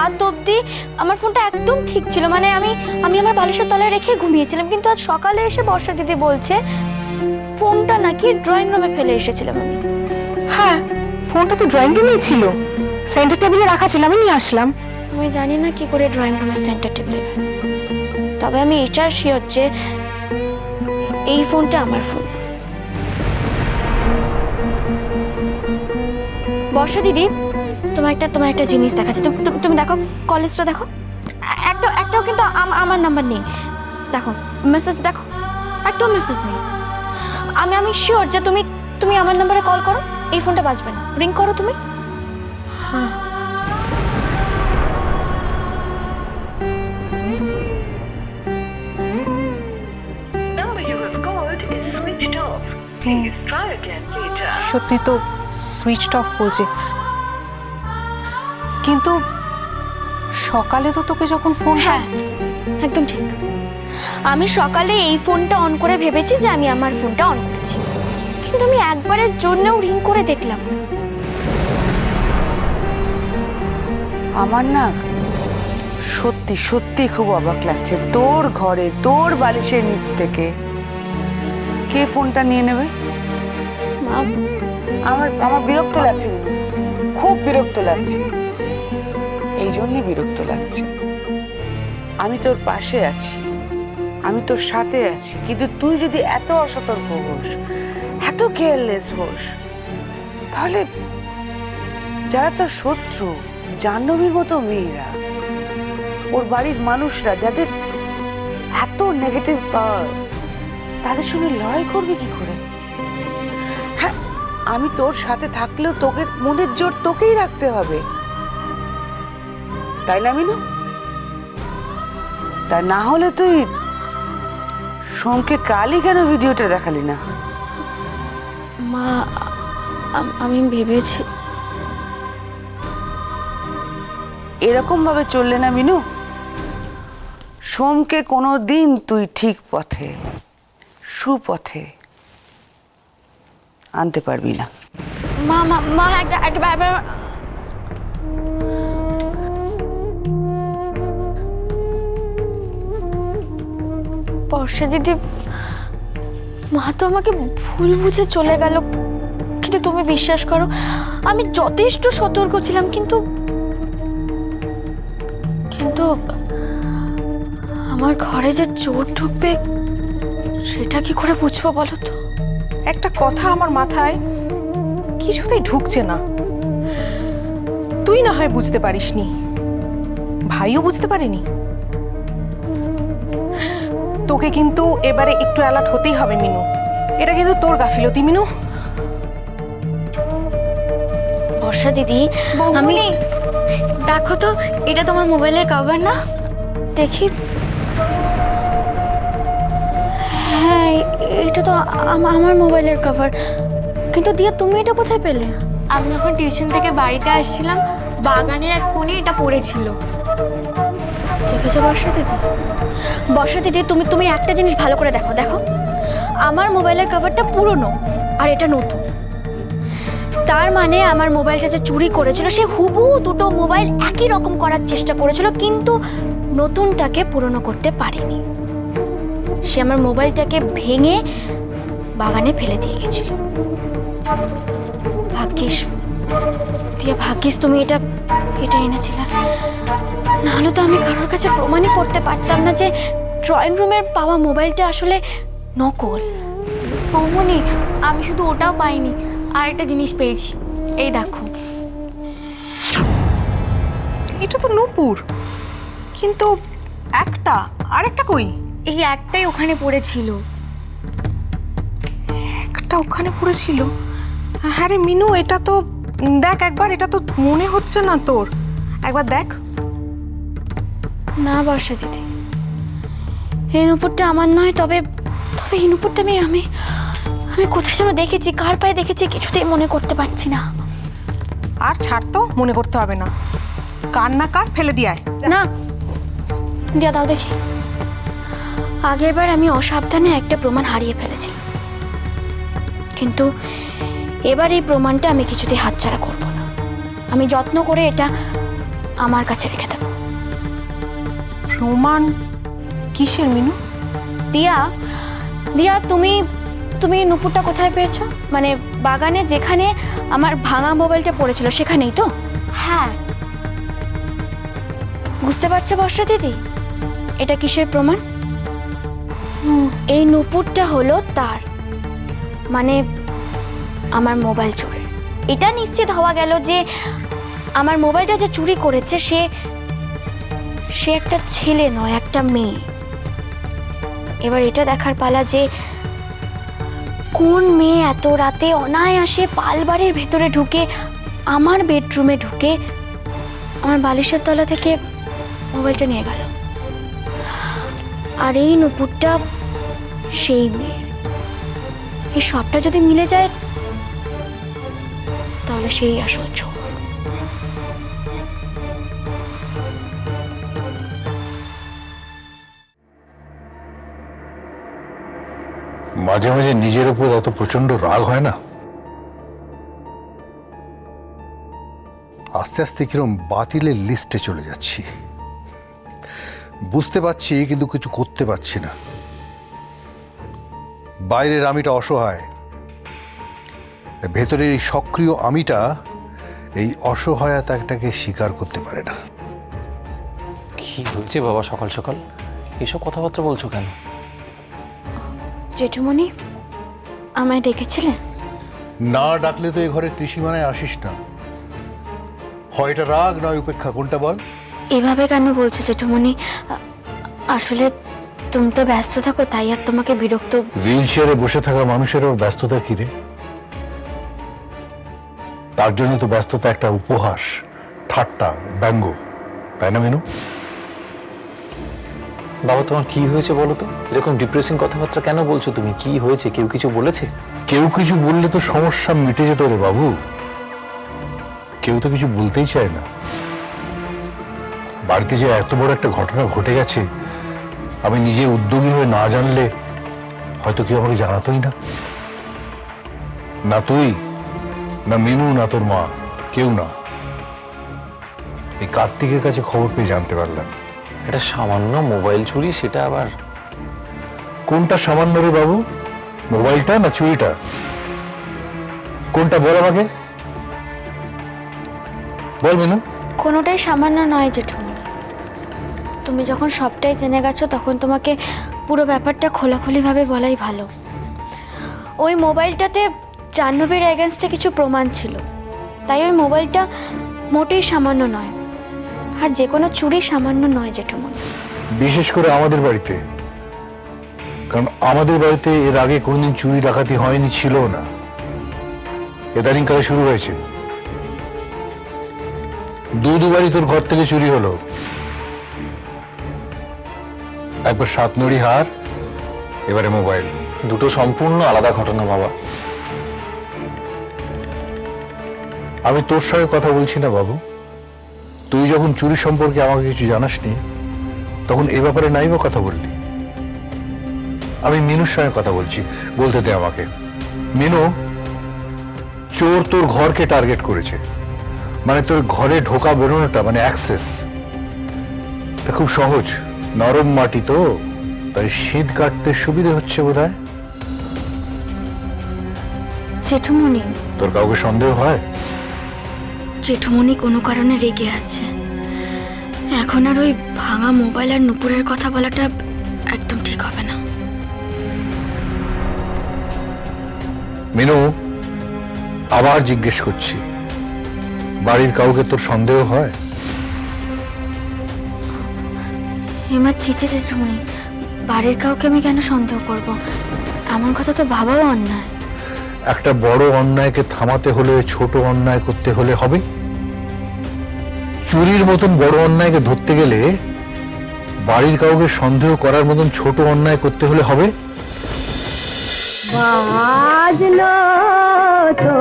রাত অবধি আমার ফোনটা একদম ঠিক ছিল, মানে আমি আমার বালিশের তলায় রেখে ঘুমিয়েছিলাম, কিন্তু আজ সকালে এসে বর্ষা দিদি বলছে ফোনটা নাকি ড্রয়িং রুমে ফেলে এসেছিলাম আমি। হ্যাঁ, ফোনটা তো ড্রয়িং রুমেই ছিল, সেন্টার টেবিলে রাখা ছিল, আমি নিয়ে আসলাম। আমি জানি না কি করে ড্রয়িং রুমের সেন্টার টেবিলে গেল, তবে আমি এটা শিওর যে এই ফোনটা আমার ফোন। বর্ষা দিদি, তোমার একটা জিনিস দেখাচ্ছে, তুমি দেখো, কলেজটা দেখো, একটাও কিন্তু আমার নাম্বার নেই। দেখো মেসেজ, দেখো একটাও মেসেজ নেই। আমি শিওর যে তুমি আমার নাম্বারে কল করো, এই ফোনটা বাজবে না, রিং করো তুমি। হ্যাঁ, সত্যি তো সুইচড অফ বলছে, কিন্তু সকালে তো তোকে যখন ফোন। হ্যাঁ একদম ঠিক, আমি সকালে এই ফোনটা অন করে ভেবেছি যে আমি আমার ফোনটা অন করেছি, কিন্তু আমি একবারের জন্যও রিং করে দেখলাম না। আমার না সত্যি সত্যি খুব অবাক লাগছে, তোর ঘরে তোর বালিশের নিচ থেকে কে ফোনটা নিয়ে নেবে? মা, আমার বিরক্ত লাগছে, খুব বিরক্ত লাগছে। এই জন্যই বিরক্ত লাগছে। আমি তোর পাশে আছি, আমি তোর সাথে আছি, কিন্তু তুই যদি এত অসতর্ক হোস, এত কেয়ারলেস হোস, তাহলে যারা তোর শত্রু, জাহ্নবীর মতো মেয়েরা, ওর বাড়ির মানুষরা যাদের এত নেগেটিভ পাওয়ার, তাদের সঙ্গে লড়াই করবে কি করে? হ্যাঁ, আমি তোর সাথে থাকলেও তোকে মনের জোর তোকেই রাখতে হবে, তাই না মিনু? তা না হলে তুই সোমকে কালই কেন ভিডিওটা দেখালি না? মা, আমি ভেবেছি। এরকম ভাবে চললে না মিনু, সোমকে কোনোদিন তুই ঠিক পথে, সুপথে আনতে পারবি না। মা মা মা একবার বর্ষা দিদি, মা তো আমাকে ভুল বুঝে চলে গেল, কিন্তু তুমি বিশ্বাস করো আমি যথেষ্ট সতর্ক ছিলাম, কিন্তু আমার ঘরে যে চোর ঢুকবে সেটা কি করে বুঝবো বলো তো? একটা কথা আমার মাথায় কিছুতেই ঢুকছে না। তুই না হয় বুঝতে পারিসনি, ভাইও বুঝতে পারেনি। তোকে কিন্তু এবারে একটু অ্যালার্ট হতেই হবে মিনু, এটা কিন্তু তোর গাফিলতি মিনু। বর্ষা দিদি, আমি দেখো তো, এটা তোমার মোবাইলের কভার না? দেখি, হ্যাঁ এটা তো আমার মোবাইলের কভার, কিন্তু দিয়া তুমি এটা কোথায় পেলে? আমি যখন টিউশন থেকে বাড়িতে আসছিলাম, বাগানের এক কোণে এটা পড়েছিল। দেখেছো বর্ষা দিদি? বর্ষা দিদি, তুমি একটা জিনিস ভালো করে দেখো, দেখো আমার মোবাইলের কভারটা পুরনো আর এটা নতুন, তার মানে আমার মোবাইলটা যে চুরি করেছিল সে হুবহু দুটো মোবাইল একই রকম করার চেষ্টা করেছিল, কিন্তু নতুনটাকে পুরনো করতে পারেনি। সে আমার মোবাইলটাকে ভেঙে বাগানে ফেলে দিয়ে গেছিল। ভাগ্যিস তুমি এটা এনেছিলে, নাহলে তো আমি কারোর কাছে প্রমাণই করতে পারতাম না যে ড্রয়িং রুমের পাওয়া মোবাইলটা আসলে নকল। বৌমনি, আমি শুধু ওটাও পাইনি, আর একটা জিনিস পেয়েছি, এই দেখো। এটা তো নূপুর, কিন্তু আরেকটা কই? এই একটাই ওখানে পড়েছিল। একটা ওখানে পড়েছিল? হ্যাঁ রে মিনু, এটা তো দেখ একবার, এটা তো মনে হচ্ছে না তোর, একবার দেখ। না বর্ষা দিদি, এই নুপুরটা আমার নয়, তবে এই নুপুরটা আমি কোথায় যেন দেখেছি, কার পায়ে দেখেছি কিছুতেই মনে করতে পারছি না। আর ছাড় তো, মনে করতে হবে না, কার না কার ফেলে দিয়ে আয়। না, দিয়া দাও দেখি। আগেরবার আমি অসাবধানে একটা প্রমাণ হারিয়ে ফেলেছি, কিন্তু এবার এই প্রমাণটা আমি কিছুতেই হাতছাড়া করব না। আমি যত্ন করে এটা আমার কাছে রেখে দেবো। প্রমাণ কিসের মিনু? দিয়া, দিয়া তুমি তুমি নুপুরটা কোথায় পেয়েছো? মানে বাগানে যেখানে আমার ভাঙা মোবাইলটা পড়েছিল সেখানেই তো? হ্যাঁ, বুঝতে পারছো বর্ষা দিদি, এটা কিসের প্রমাণ? এই নুপুরটা হলো তার, মানে আমার মোবাইল চুরি। এটা নিশ্চিত হওয়া গেল যে আমার মোবাইলটা যে চুরি করেছে সে একটা ছেলে নয়, একটা মেয়ে। এবার এটা দেখার পালা যে কোন মেয়ে এত রাতে অনায়াসে পালবাড়ির ভেতরে ঢুকে আমার বেডরুমে ঢুকে আমার বালিশের তলা থেকে মোবাইলটা নিয়ে গেল। আর এই নুপুরটা সেই মেয়ের। এই সবটা যদি মিলে যায় তাহলে সেই আসল চোর। মাঝে মাঝে নিজের উপর এত প্রচন্ড রাগ হয় না? আস্তে আস্তে কিরম বাতিলের লিস্টে চলে যাচ্ছি। বুঝতে পারছি কিন্তু কিছু করতে পারছি না। বাইরের আমিটা অসহায়, ভেতরের এই সক্রিয় আমিটা এই অসহায়তাটাকে স্বীকার করতে পারে না। কি হয়েছে বাবা সকাল সকাল এসব কথাবার্তা বলছো কেন? জেঠুমণি, আমায় ডেকেছিলে? না ডাকলে তো এ ঘরের ত্রিসীমানায় আসিস না। হয় এটা রাগ নয় উপেক্ষা, কোনটা বল? এভাবে কেন বলছো জেঠুমণি? আসলে তুমি তো ব্যস্ত থাকো, তাই আর তোমাকে বিরক্ত। হুইল চেয়ারে বসে থাকা মানুষেরও ব্যস্ততা কি রে? তার জন্য তো ব্যস্ততা একটা উপহাস, ঠাট্টা, ব্যঙ্গ, তাই না মিনু? বাবা তোমার কি হয়েছে বলো তো? এরকম ডিপ্রেসিং কথাবার্তা কেন বলছো তুমি? কি হয়েছে? কেউ কিছু বলেছে? কেউ কিছু বললে তো সমস্যা মিটে যেত রে বাবু। কেউ তো কিছু বলতেই চায় না। বাড়িতে যে এত বড় একটা ঘটনা ঘটে গেছে, আমি নিজে উদ্যোগী হয়ে না জানলে হয়তো কেউ আমাকে জানাতোই না। না তুই, না মিনু, না তোর মা, কেউ না। এই কার্তিকের কাছে খবর পেয়ে জানতে পারলাম। এটা সামান্য মোবাইল চুরি, সেটা আবার? কোনটা সামান্য রে বাবু? মোবাইলটা না চুরিটা? কোনটা বল আমাকে, বল মিনু। কোনোটাই সামান্য নয় জেঠুমণি। তুমি যখন সবটাই জেনে গেছো তখন তোমাকে পুরো ব্যাপারটা খোলাখুলিভাবে বলাই ভালো। ওই মোবাইলটাতে জাহ্নবীর এগেনস্টে কিছু প্রমাণ ছিল, তাই ওই মোবাইলটা মোটেই সামান্য নয়। আর যে কোনো চুরি সামান্য নয় জেঠুমণি। বিশেষ করে আমাদের বাড়িতে, কারণ আমাদের বাড়িতে এর আগে কোনোদিন চুরি ডাকাতি হয়নি, ছিল না। ইদানিংকালে শুরু হয়েছে। দুবারই তোর ঘর থেকে চুরি হলো। একবার 7 নড়ি হার, এবারে মোবাইল। দুটো সম্পূর্ণ আলাদা ঘটনা বাবা। আমি তোর সঙ্গে কথা বলছি না বাবু। তুই যখন চুরি সম্পর্কে আমাকে কিছু জানাসনি তখন এ ব্যাপারে নাই বা কথা বললি। আমি মিনুর সঙ্গে কথা বলছি, বলতে দে আমাকে। মিনু, চোর তোর ঘরকে টার্গেট করেছে, মানে তোর ঘরে ঢোকা বেরোনোটা, মানে অ্যাক্সেস খুব সহজ। নরম মাটি তো, তাই শীত কাটতে সুবিধে হচ্ছে বোধহয়। জেঠুমণি, তোর কাউকে সন্দেহ হয়? জেঠুমণি কোনো কারণে রেগে আছে। এখন আর ওই ভাঙা মোবাইল আর নুপুরের কথা বলাটা একদম ঠিক হবে না। মিনু, আবার জিজ্ঞেস করছি, বাড়ির কাউকে তোর সন্দেহ হয়? এবার ছিচে জেঠুমণি, বাড়ির কাউকে আমি কেন সন্দেহ করব? এমন কথা তো ভাবাও অন্যায়। একটা বড় অন্যায়কে থামাতে হলে ছোট অন্যায় করতে হলে হবে। চুরির মতন বড় অন্যায়কে ধরতে গেলে বাড়ির কাউকে সন্দেহ করার মতন ছোট অন্যায় করতে হলে হবে। বাজলো তো